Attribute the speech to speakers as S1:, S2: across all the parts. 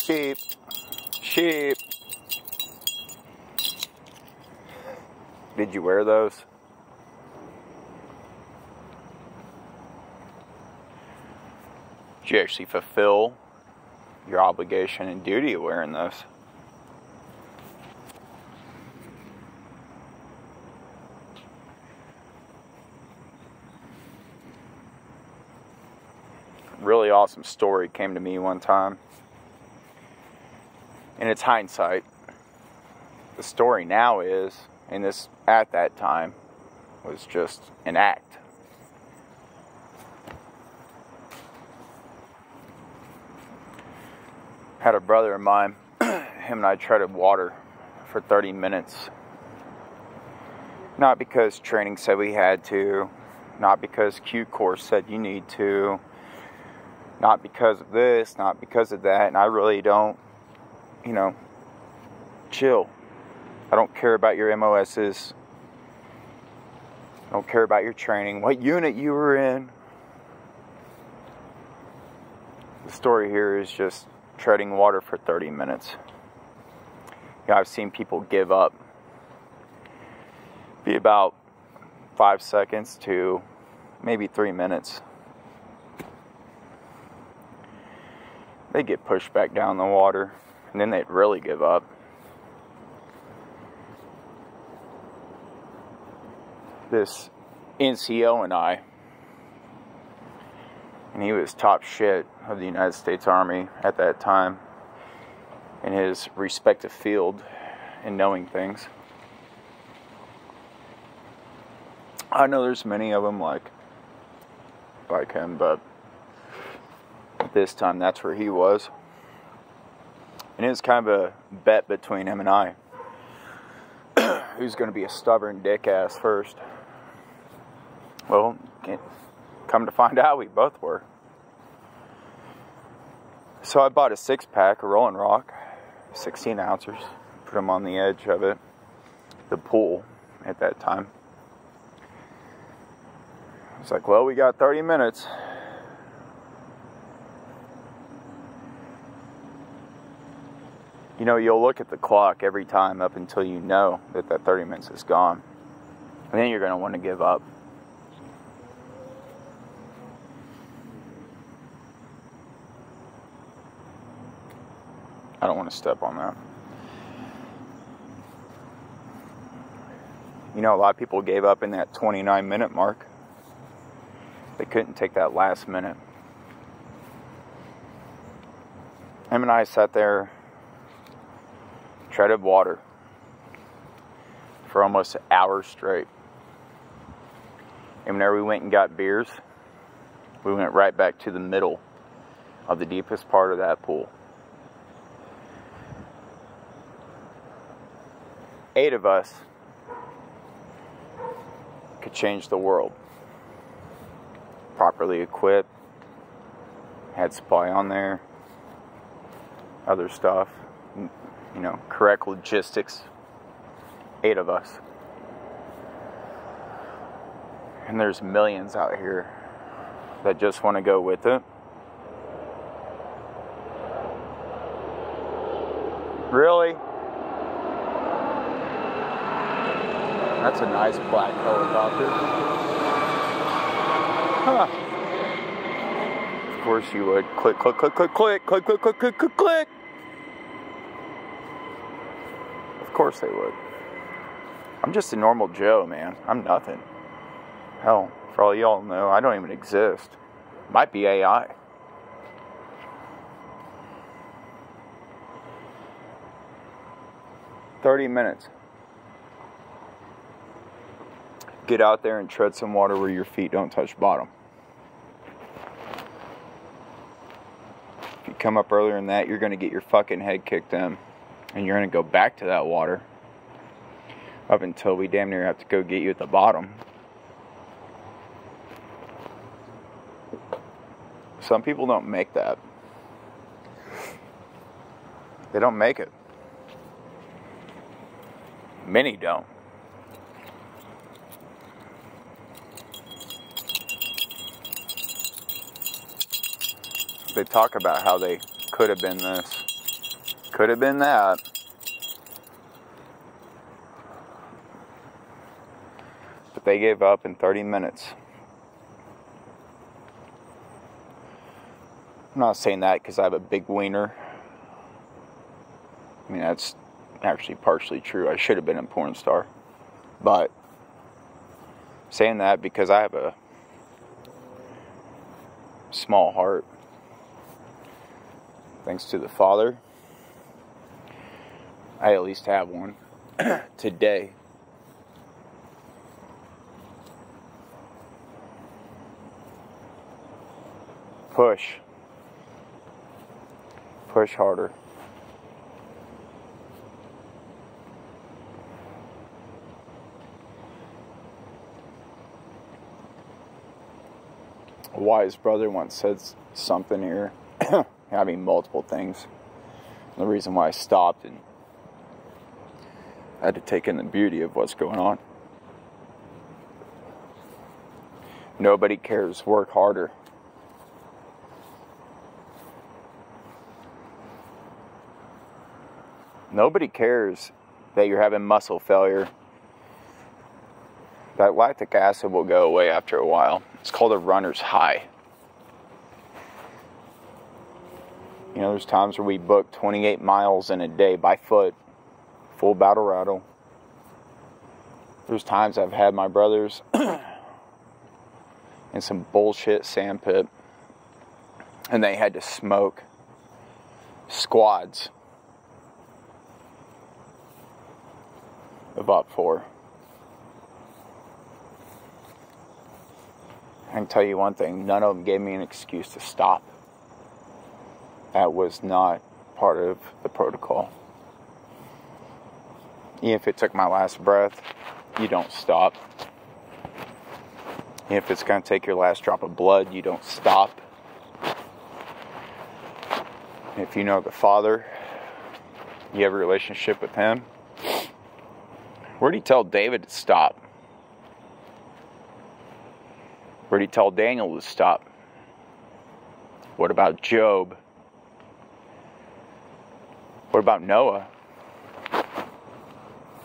S1: Sheep. Sheep. Did you wear those? Did you actually fulfill your obligation and duty of wearing those? Really awesome story came to me one time. And it's hindsight. The story now is, and this at that time was just an act. Had a brother of mine, him and I treaded water for 30 minutes. Not because training said we had to, not because Q course said you need to, not because of this, not because of that, and I really don't, chill. I don't care about your MOSs. I don't care about your training, what unit you were in. The story here is just treading water for 30 minutes. I've seen people give up. Be about 5 seconds to maybe 3 minutes. They get pushed back down the water, and then they'd really give up. This NCO and he was top shit of the United States Army at that time in his respective field and knowing things. I know there's many of them like him, but at this time that's where he was. And it was kind of a bet between him and I. Who's going to be a stubborn dick ass first? Well, come to find out, we both were. So I bought a 6-pack of Rolling Rock, 16 ounces, put them on the edge of it, the pool at that time. I was like, well, we got 30 minutes. You'll look at the clock every time up until you know that 30 minutes is gone. And then you're going to want to give up. I don't want to step on that. A lot of people gave up in that 29-minute mark. They couldn't take that last minute. Him and I sat there, treaded water for almost an hour straight. And whenever we went and got beers, we went right back to the middle of the deepest part of that pool. 8 of us could change the world. Properly equipped, had supply on there, other stuff, correct logistics. 8 of us. And there's millions out here that just want to go with it. Really? That's a nice black helicopter. Huh. Of course you would. Click, click, click, click, click, click, click, click, click, click, click. Of course they would. I'm just a normal Joe, man. I'm nothing. Hell, for all y'all know, I don't even exist. Might be AI. "30 minutes. Get out there and tread some water where your feet don't touch bottom. If you come up earlier than that, you're going to get your fucking head kicked in. And you're going to go back to that water up until we damn near have to go get you at the bottom. Some people don't make that. They don't make it. Many don't. They talk about how they could have been this. Could have been that. But they gave up in 30 minutes. I'm not saying that because I have a big wiener. I mean, that's actually partially true. I should have been a porn star. But saying that because I have a small heart. Thanks to the Father, I at least have one today. Push. Push harder. A wise brother once said something here. I mean, multiple things. The reason why I stopped and had to take in the beauty of what's going on. Nobody cares. Work harder. Nobody cares that you're having muscle failure. That lactic acid will go away after a while. It's called a runner's high. You know, there's times where we book 28 miles in a day by foot, full battle rattle. There's times I've had my brothers in some bullshit sand pit, and they had to smoke squads of up 4. I can tell you one thing, none of them gave me an excuse to stop. That was not part of the protocol. Even if it took my last breath, you don't stop. Even if it's going to take your last drop of blood, you don't stop. If you know the Father, you have a relationship with Him. Where did He tell David to stop? Where did He tell Daniel to stop? What about Job? What about Noah?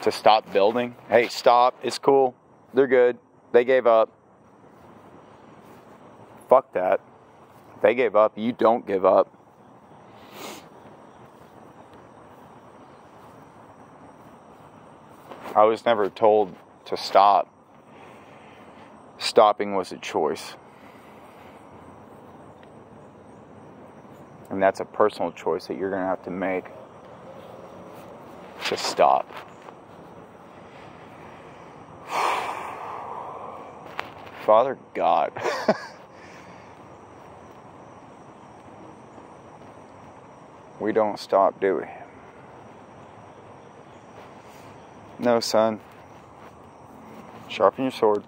S1: To stop building? Hey, stop. It's cool. They're good. They gave up. Fuck that. They gave up. You don't give up. I was never told to stop. Stopping was a choice. And that's a personal choice that you're going to have to make. To stop. Father God. We don't stop, do we? No, son. Sharpen your sword.